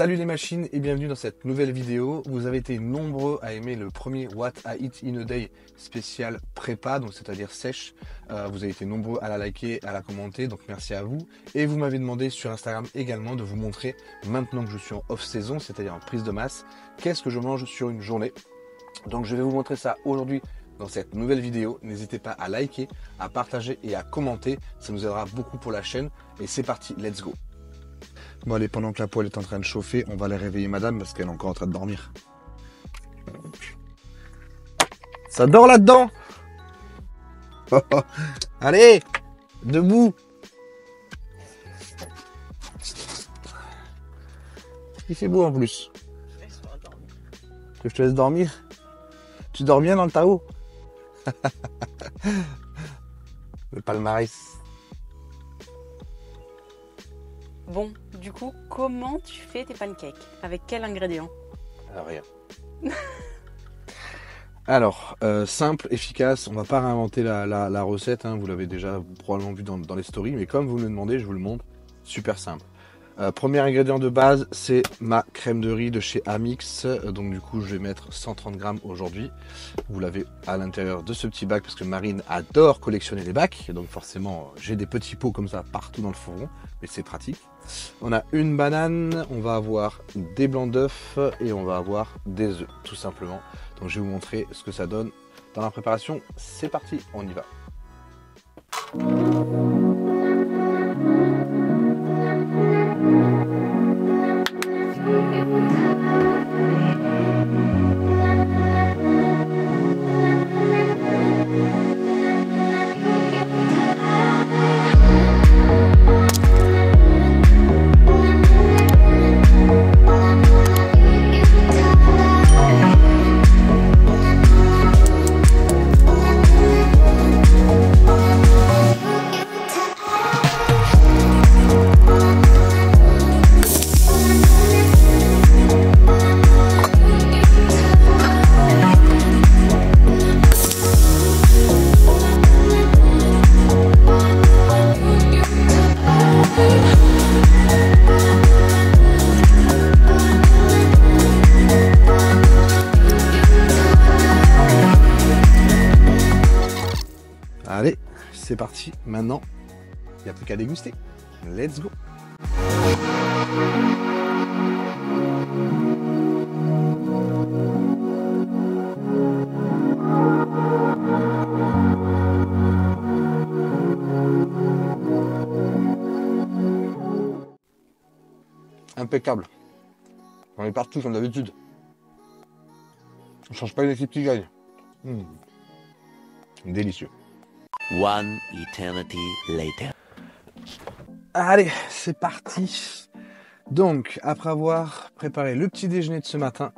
Salut les machines et bienvenue dans cette nouvelle vidéo. Vous avez été nombreux à aimer le premier What I Eat in a Day spécial prépa, donc c'est-à-dire sèche. Vous avez été nombreux à la liker, à la commenter, donc merci à vous. Et vous m'avez demandé sur Instagram également de vous montrer, maintenant que je suis en off-saison, c'est-à-dire en prise de masse, qu'est-ce que je mange sur une journée. Donc je vais vous montrer ça aujourd'hui dans cette nouvelle vidéo. N'hésitez pas à liker, à partager et à commenter, ça nous aidera beaucoup pour la chaîne. Et c'est parti, let's go. Bon allez, pendant que la poêle est en train de chauffer, on va aller réveiller madame parce qu'elle est encore en train de dormir. Ça dort là-dedans. Allez, debout. Il fait beau en plus. Que je te laisse dormir. Tu dors bien dans le Tao. Le palmarès. Bon, du coup, comment tu fais tes pancakes? Avec quel ingrédient? Rien. Alors, simple, efficace, on va pas réinventer la recette, hein, vous l'avez déjà probablement vu dans les stories, mais comme vous me le demandez, je vous le montre, super simple. Premier ingrédient de base, c'est ma crème de riz de chez Amix, donc du coup je vais mettre 130 grammes aujourd'hui. Vous l'avez à l'intérieur de ce petit bac parce que Marine adore collectionner les bacs, donc forcément j'ai des petits pots comme ça partout dans le fourgon, mais c'est pratique. On a une banane, on va avoir des blancs d'œufs et on va avoir des œufs, tout simplement. Donc je vais vous montrer ce que ça donne dans la préparation. C'est parti, on y va. Allez, c'est parti. Maintenant, il n'y a plus qu'à déguster. Let's go. Impeccable. On est partout comme d'habitude. On change pas les petits gagne. Délicieux. One eternity later. Allez, c'est parti. Donc, après avoir préparé le petit déjeuner de ce matin,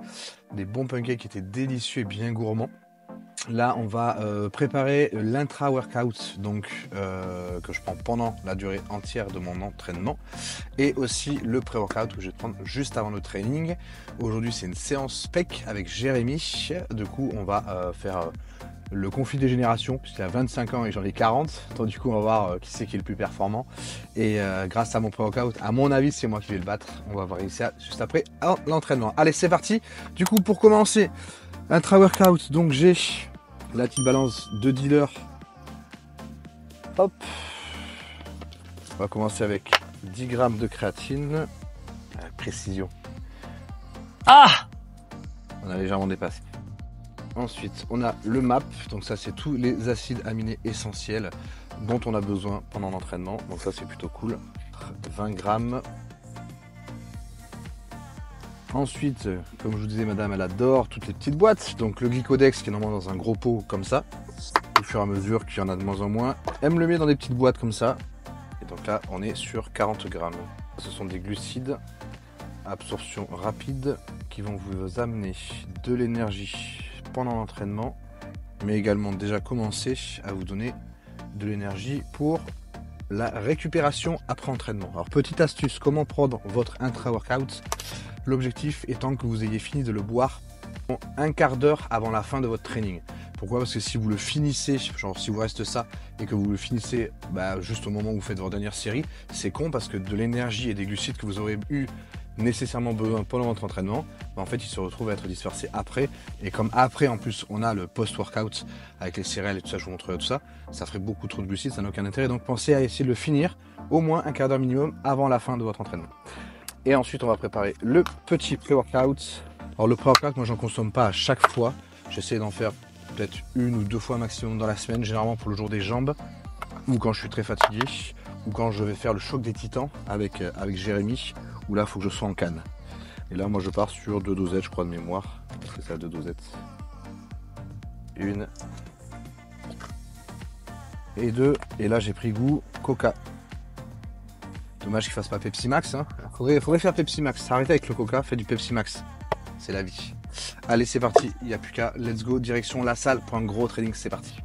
des bons pancakes qui étaient délicieux et bien gourmands, là, on va préparer l'intra-workout, donc que je prends pendant la durée entière de mon entraînement, et aussi le pré-workout que je vais prendre juste avant le training. Aujourd'hui, c'est une séance PEC avec Jérémy. Du coup, on va faire le conflit des générations, puisqu'il a 25 ans et j'en ai 40. Donc du coup, on va voir qui c'est qui est le plus performant. Et grâce à mon pré-workout, à mon avis, c'est moi qui vais le battre. On va voir ça juste après l'entraînement. Allez, c'est parti. Du coup, pour commencer, intra-workout, donc j'ai la petite balance de dealer. Hop. On va commencer avec 10 grammes de créatine. Précision. Ah! On a légèrement dépassé. Ensuite, on a le MAP, donc ça c'est tous les acides aminés essentiels dont on a besoin pendant l'entraînement, donc ça c'est plutôt cool, 20 grammes. Ensuite, comme je vous disais, madame elle adore toutes les petites boîtes, donc le Glycodex qui est normalement dans un gros pot comme ça, au fur et à mesure qu'il y en a de moins en moins, elle me le met dans des petites boîtes comme ça, et donc là on est sur 40 grammes. Ce sont des glucides, absorption rapide, qui vont vous amener de l'énergie pendant l'entraînement, mais également déjà commencer à vous donner de l'énergie pour la récupération après entraînement. Alors petite astuce, comment prendre votre intra-workout? L'objectif étant que vous ayez fini de le boire un quart d'heure avant la fin de votre training. Pourquoi? Parce que si vous le finissez, genre si vous reste ça et que vous le finissez juste au moment où vous faites votre dernière série, c'est con parce que de l'énergie et des glucides que vous aurez eu nécessairement besoin pendant votre entraînement, en fait, il se retrouve à être dispersé après. Et comme après, en plus, on a le post-workout avec les céréales et tout ça, je vous montrerai tout ça, ça ferait beaucoup trop de glucides, ça n'a aucun intérêt. Donc pensez à essayer de le finir au moins un quart d'heure minimum avant la fin de votre entraînement. Et ensuite, on va préparer le petit pré-workout. Alors le pré-workout, moi, j'en consomme pas à chaque fois. J'essaie d'en faire peut-être 1 ou 2 fois maximum dans la semaine, généralement pour le jour des jambes, ou quand je suis très fatigué, ou quand je vais faire le choc des titans avec Jérémy, où là, il faut que je sois en canne. Et là, moi, je pars sur 2 dosettes, je crois, de mémoire. C'est ça, 2 dosettes. 1 et 2. Et là, j'ai pris goût Coca. Dommage qu'il fasse pas Pepsi Max. Hein. Faudrait faire Pepsi Max. Arrêtez avec le Coca, faites du Pepsi Max. C'est la vie. Allez, c'est parti. Il n'y a plus qu'à. Let's go. Direction la salle pour un gros training. C'est parti.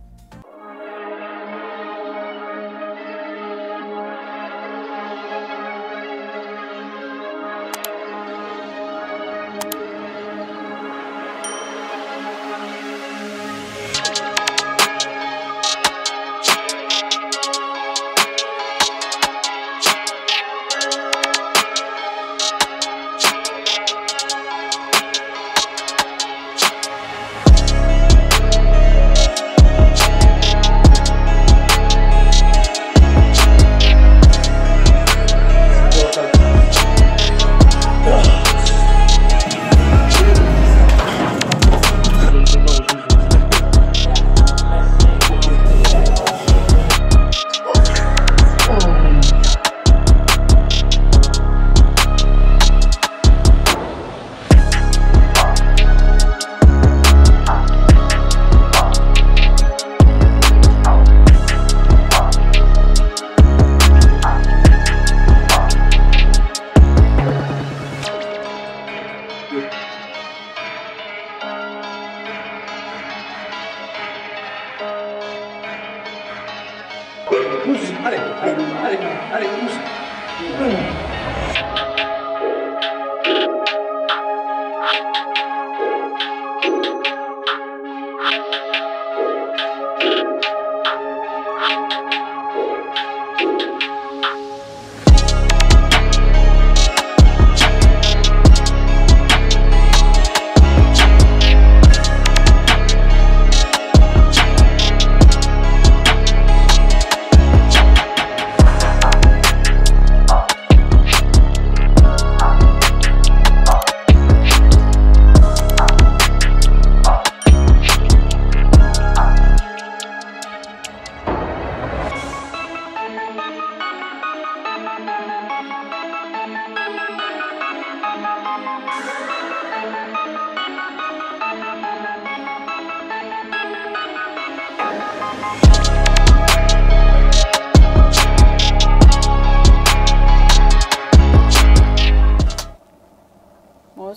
Allez, pousse.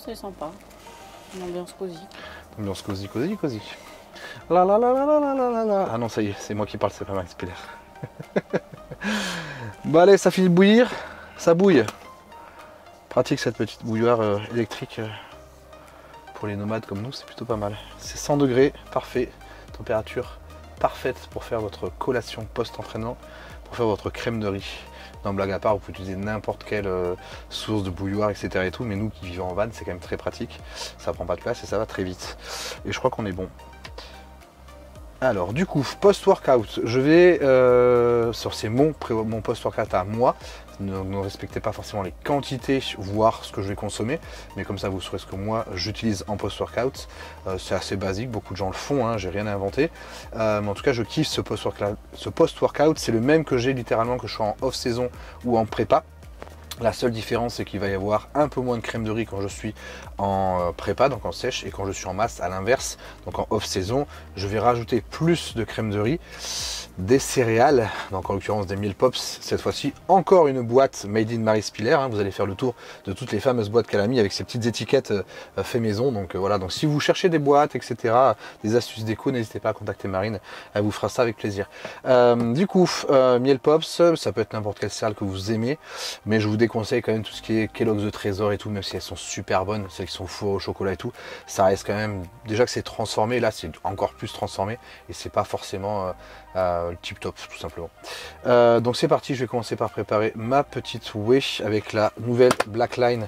C'est sympa. Une ambiance cosy. Ambiance cosy. La la la la la la la la. Ah non, ça y est, c'est moi qui parle, c'est pas Max Piller. Bon allez, ça finit de bouillir, ça bouille. Pratique cette petite bouilloire électrique pour les nomades comme nous, c'est plutôt pas mal. C'est 100 degrés, parfait, température parfaite pour faire votre collation post-entraînement, pour faire votre crème de riz. Non, blague à part, vous pouvez utiliser n'importe quelle source de bouilloire, etc. et tout, mais nous qui vivons en van, c'est quand même très pratique. Ça prend pas de place et ça va très vite. Et je crois qu'on est bon. Alors, du coup, post-workout, je vais c'est mon post-workout à moi. Ne respectez pas forcément les quantités, voire ce que je vais consommer, mais comme ça vous saurez ce que moi j'utilise en post-workout. C'est assez basique, beaucoup de gens le font, hein, j'ai rien inventé. Mais en tout cas, je kiffe ce post-workout. C'est le même que j'ai littéralement que je sois en off-saison ou en prépa. La seule différence, c'est qu'il va y avoir un peu moins de crème de riz quand je suis en prépa, donc en sèche, et quand je suis en masse, à l'inverse, donc en off-saison, je vais rajouter plus de crème de riz, des céréales, donc en l'occurrence des Meal Pops, cette fois-ci encore une boîte Made in Marie Spiller, hein, vous allez faire le tour de toutes les fameuses boîtes qu'elle a mis avec ses petites étiquettes fait maison, donc voilà, donc si vous cherchez des boîtes, etc., des astuces déco, n'hésitez pas à contacter Marine, elle vous fera ça avec plaisir. Du coup, Meal Pops, ça peut être n'importe quelle céréale que vous aimez, mais je vous déconseille quand même tout ce qui est Kellogg's de Trésor et tout, même si elles sont super bonnes, celles qui sont fourrées au chocolat et tout, ça reste quand même, déjà que c'est transformé, là c'est encore plus transformé et c'est pas forcément le tip top tout simplement. Donc c'est parti, je vais commencer par préparer ma petite whey avec la nouvelle Black Line,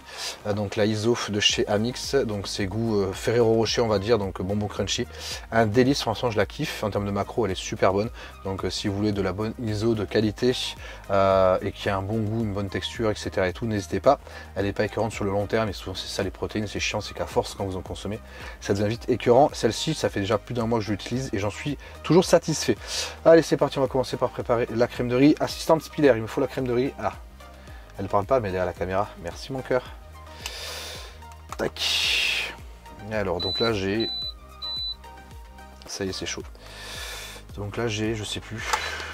donc la ISO de chez Amix, donc c'est goût Ferrero Rocher on va dire, donc bonbon crunchy, un délice, franchement je la kiffe, en termes de macro elle est super bonne, donc si vous voulez de la bonne ISO de qualité et qui a un bon goût, une bonne texture etc et tout, n'hésitez pas, elle n'est pas écœurante sur le long terme et souvent c'est ça les protéines, c'est chiant, c'est qu'à force quand vous en consommez ça devient vite écœurant. Celle-ci ça fait déjà plus d'un mois que je l'utilise et j'en suis toujours satisfait. Allez c'est parti, on va commencer par préparer la crème de riz. Assistante Spiller, il me faut la crème de riz. Ah, elle parle pas mais elle est à la caméra, merci mon cœur. Tac. Et alors donc là j'ai, ça y est c'est chaud, donc là j'ai, je sais plus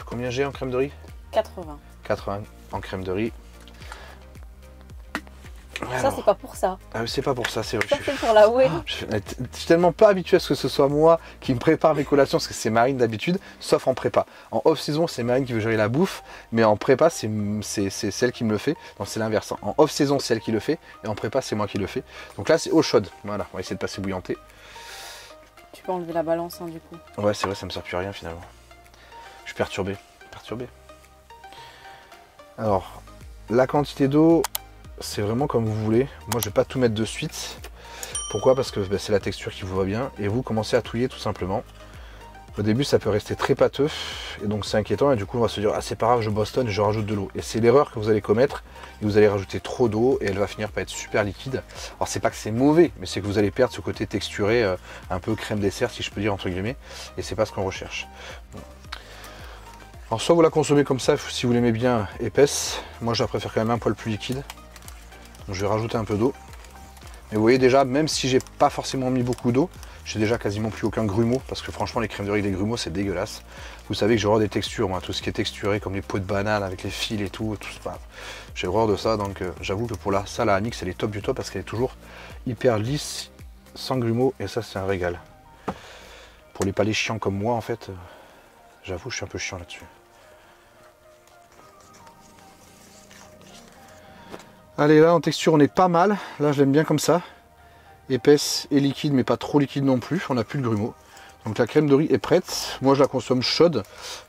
combien j'ai en crème de riz, 80 en crème de riz. Ça c'est pas pour ça. Ah, c'est pas pour ça, c'est vrai. Ça c'est pour la whey. Je suis tellement pas habitué à ce que ce soit moi qui me prépare mes collations, parce que c'est Marine d'habitude, sauf en prépa. En off-saison, c'est Marine qui veut gérer la bouffe, mais en prépa, c'est celle qui me le fait. Donc c'est l'inverse. En off-saison, c'est elle qui le fait, et en prépa, c'est moi qui le fais. Donc là, c'est eau chaude. Voilà, on va essayer de passer bouillanter. Tu peux enlever la balance hein, du coup. Ouais, c'est vrai, ça me sert plus à rien finalement. Je suis perturbé. Alors, la quantité d'eau, c'est vraiment comme vous voulez. Moi, je vais pas tout mettre de suite. Pourquoi? Parce que c'est la texture qui vous va bien. Et vous commencez à touiller tout simplement. Au début, ça peut rester très pâteux. Et donc, c'est inquiétant. Et du coup, on va se dire, ah, c'est pas grave, je bostonne et je rajoute de l'eau. Et c'est l'erreur que vous allez commettre. Et vous allez rajouter trop d'eau et elle va finir par être super liquide. Alors, c'est pas que c'est mauvais, mais c'est que vous allez perdre ce côté texturé, un peu crème dessert, si je peux dire, entre guillemets. Et c'est pas ce qu'on recherche. Alors, soit vous la consommez comme ça, si vous l'aimez bien épaisse. Moi, je la préfère quand même un poil plus liquide. Donc je vais rajouter un peu d'eau. Mais vous voyez déjà, même si j'ai pas forcément mis beaucoup d'eau, j'ai déjà quasiment plus aucun grumeau, parce que franchement les crèmes de riz avec des grumeaux c'est dégueulasse. Vous savez que j'ai horreur des textures, moi, tout ce qui est texturé comme les peaux de banane avec les fils et tout j'ai horreur de ça, donc j'avoue que pour ça la Amix elle est top du top parce qu'elle est toujours hyper lisse, sans grumeaux, et ça c'est un régal. Pour les palais chiants comme moi en fait, j'avoue je suis un peu chiant là-dessus. Allez, là en texture on est pas mal, là je l'aime bien comme ça, épaisse et liquide mais pas trop liquide non plus, on n'a plus de grumeaux. Donc la crème de riz est prête, moi je la consomme chaude,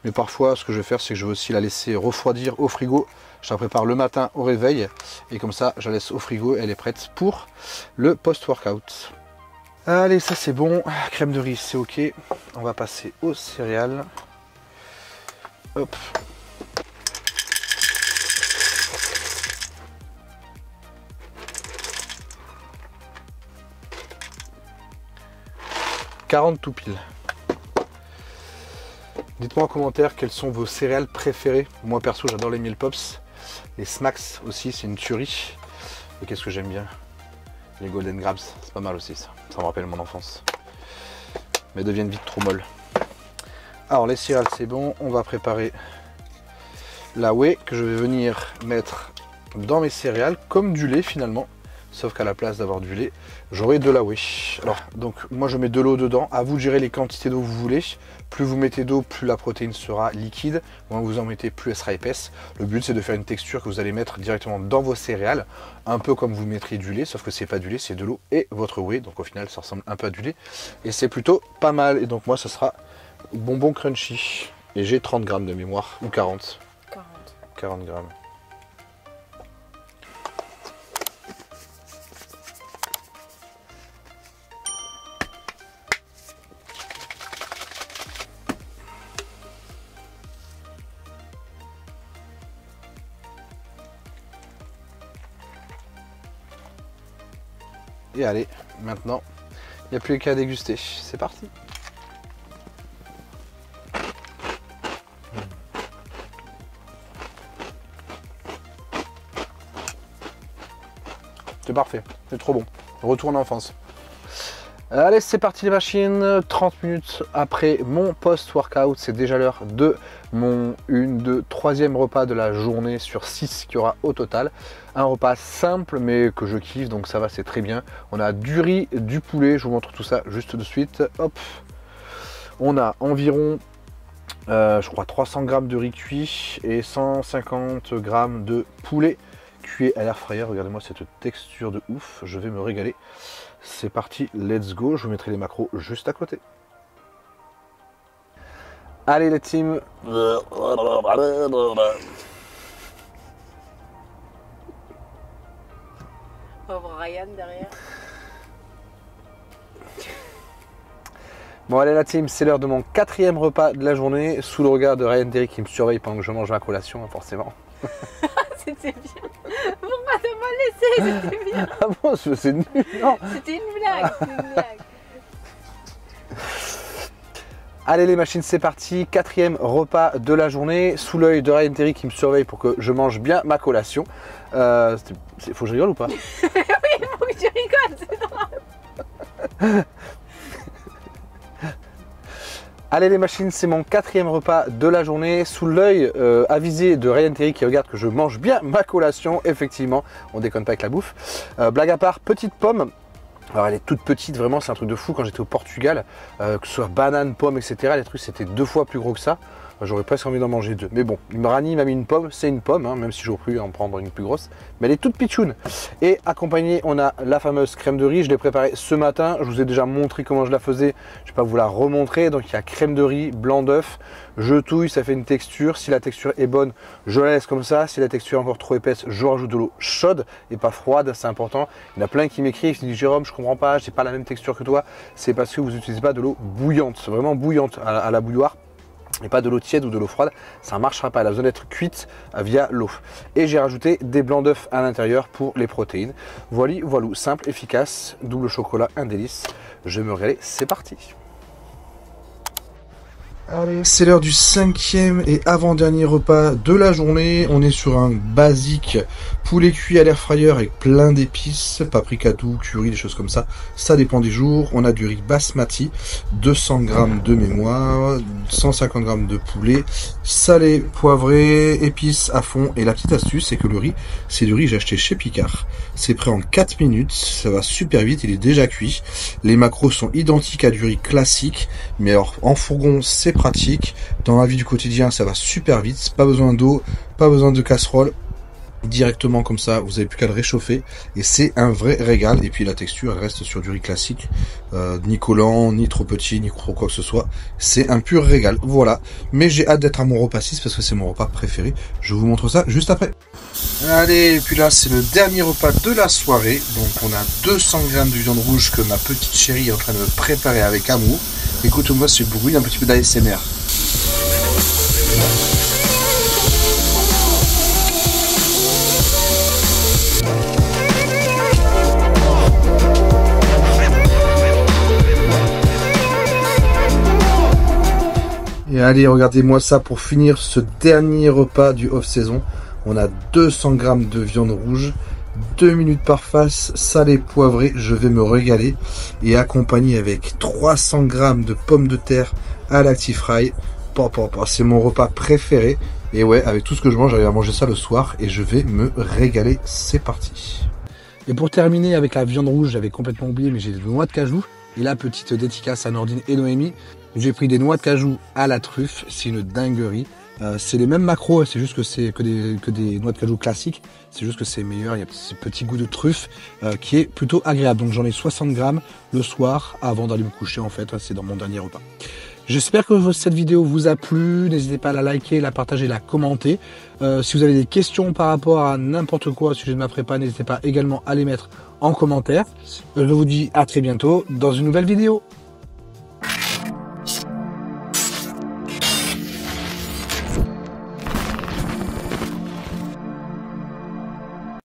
mais parfois ce que je vais faire c'est que je vais aussi la laisser refroidir au frigo. Je la prépare le matin au réveil et comme ça je la laisse au frigo, elle est prête pour le post-workout. Allez, ça c'est bon, crème de riz c'est ok, on va passer aux céréales. Hop. Tout pile. Dites-moi en commentaire quelles sont vos céréales préférées. Moi perso j'adore les Miel Pops. Les Smacks aussi c'est une tuerie. Et qu'est-ce que j'aime bien? Les Golden Grabs, c'est pas mal aussi ça. Ça me rappelle mon enfance. Mais elles deviennent vite trop molles. Alors les céréales c'est bon. On va préparer la whey que je vais venir mettre dans mes céréales comme du lait finalement. Sauf qu'à la place d'avoir du lait, j'aurai de la whey. Alors, donc moi je mets de l'eau dedans. À vous de gérer les quantités d'eau que vous voulez. Plus vous mettez d'eau, plus la protéine sera liquide. Moins vous en mettez, plus elle sera épaisse. Le but c'est de faire une texture que vous allez mettre directement dans vos céréales. Un peu comme vous mettriez du lait, sauf que c'est pas du lait, c'est de l'eau et votre whey. Donc au final ça ressemble un peu à du lait. Et c'est plutôt pas mal. Et donc moi ça sera bonbon crunchy. Et j'ai 30 grammes de mémoire, ou 40. 40 grammes. Et allez, maintenant, il n'y a plus qu'à déguster. C'est parti. C'est parfait, c'est trop bon. Retour en enfance. Allez, c'est parti les machines. 30 minutes après mon post-workout, c'est déjà l'heure de mon troisième repas de la journée sur 6 qu'il y aura au total. Un repas simple mais que je kiffe, donc ça va, c'est très bien. On a du riz, du poulet, je vous montre tout ça juste de suite. Hop. On a environ, je crois, 300 g de riz cuit et 150 g de poulet cuit à l'air fryer. Regardez-moi cette texture de ouf, je vais me régaler. C'est parti, let's go, je vous mettrai les macros juste à côté. Allez la team. Pauvre Ryan derrière. Bon allez la team, c'est l'heure de mon 4e repas de la journée, sous le regard de Ryan Derry qui me surveille pendant que je mange ma collation, forcément. C'était bien. Pourquoi t'as pas laissé? C'était bien. Ah bon, c'est nul, non? C'était une blague. C'était une blague. Allez les machines, c'est parti, 4e repas de la journée, sous l'œil de Ryan Derry qui me surveille pour que je mange bien ma collation. Faut que je rigole ou pas? Oui, il faut que tu rigoles, c'est drôle. Allez les machines, c'est mon 4e repas de la journée, sous l'œil avisé de Ryan Derry qui regarde que je mange bien ma collation, effectivement, on déconne pas avec la bouffe. Blague à part, petite pomme. Alors elle est toute petite, vraiment c'est un truc de fou. Quand j'étais au Portugal, que ce soit banane, pomme, etc. Les trucs c'était 2 fois plus gros que ça. J'aurais presque envie d'en manger 2. Mais bon, Rani m'a mis une pomme, c'est une pomme, hein, même si j'aurais pu en prendre une plus grosse. Mais elle est toute pitchoune. Et accompagnée, on a la fameuse crème de riz. Je l'ai préparée ce matin. Je vous ai déjà montré comment je la faisais. Je ne vais pas vous la remontrer. Donc il y a crème de riz, blanc d'œuf. Je touille, ça fait une texture. Si la texture est bonne, je la laisse comme ça. Si la texture est encore trop épaisse, je rajoute de l'eau chaude et pas froide. C'est important. Il y en a plein qui m'écrivent, qui disent Jérôme, je comprends pas, j'ai pas la même texture que toi. C'est parce que vous n'utilisez pas de l'eau bouillante, vraiment bouillante à la bouilloire. Et pas de l'eau tiède ou de l'eau froide, ça ne marchera pas, elle a besoin d'être cuite via l'eau. Et j'ai rajouté des blancs d'œufs à l'intérieur pour les protéines. Voilà, simple, efficace, double chocolat, un délice. Je vais me régaler, c'est parti. Allez, c'est l'heure du 5e et avant-dernier repas de la journée. On est sur un basique poulet cuit à l'air fryer avec plein d'épices, paprika doux, curry, des choses comme ça. Ça dépend des jours. On a du riz basmati, 200 g de mémoire, 150 g de poulet, salé, poivré, épices à fond. Et la petite astuce, c'est que le riz, c'est du riz que j'ai acheté chez Picard. C'est prêt en 4 minutes, ça va super vite, il est déjà cuit. Les macros sont identiques à du riz classique, mais alors en fourgon, c'est pratique. Dans la vie du quotidien, ça va super vite. Pas besoin d'eau, pas besoin de casserole. Directement comme ça, vous n'avez plus qu'à le réchauffer. Et c'est un vrai régal. Et puis la texture, elle reste sur du riz classique. Ni collant, ni trop petit, ni trop quoi que ce soit. C'est un pur régal. Voilà. Mais j'ai hâte d'être à mon repas 6 parce que c'est mon repas préféré. Je vous montre ça juste après. Allez, et puis là, c'est le dernier repas de la soirée. Donc on a 200 g de viande rouge que ma petite chérie est en train de me préparer avec amour. Écoute-moi ce bruit, un petit peu d'ASMR. Et allez, regardez-moi ça pour finir ce dernier repas du off-saison. On a 200 g de viande rouge, 2 minutes par face, salé, poivré, je vais me régaler. Et accompagné avec 300 g de pommes de terre à l'actifrail. C'est mon repas préféré. Et ouais, avec tout ce que je mange, j'arrive à manger ça le soir et je vais me régaler. C'est parti. Et pour terminer avec la viande rouge, j'avais complètement oublié, mais j'ai des noix de cajou. Et là, petite dédicace à Nordine et Noémie. J'ai pris des noix de cajou à la truffe, c'est une dinguerie. C'est les mêmes macros, c'est juste que c'est que des noix de cajou classiques. C'est juste que c'est meilleur, il y a ce petit goût de truffe qui est plutôt agréable. Donc j'en ai 60 g le soir avant d'aller me coucher en fait, c'est dans mon dernier repas. J'espère que cette vidéo vous a plu, n'hésitez pas à la liker, la partager, la commenter. Si vous avez des questions par rapport à n'importe quoi au sujet de ma prépa, n'hésitez pas également à les mettre en commentaire. Je vous dis à très bientôt dans une nouvelle vidéo.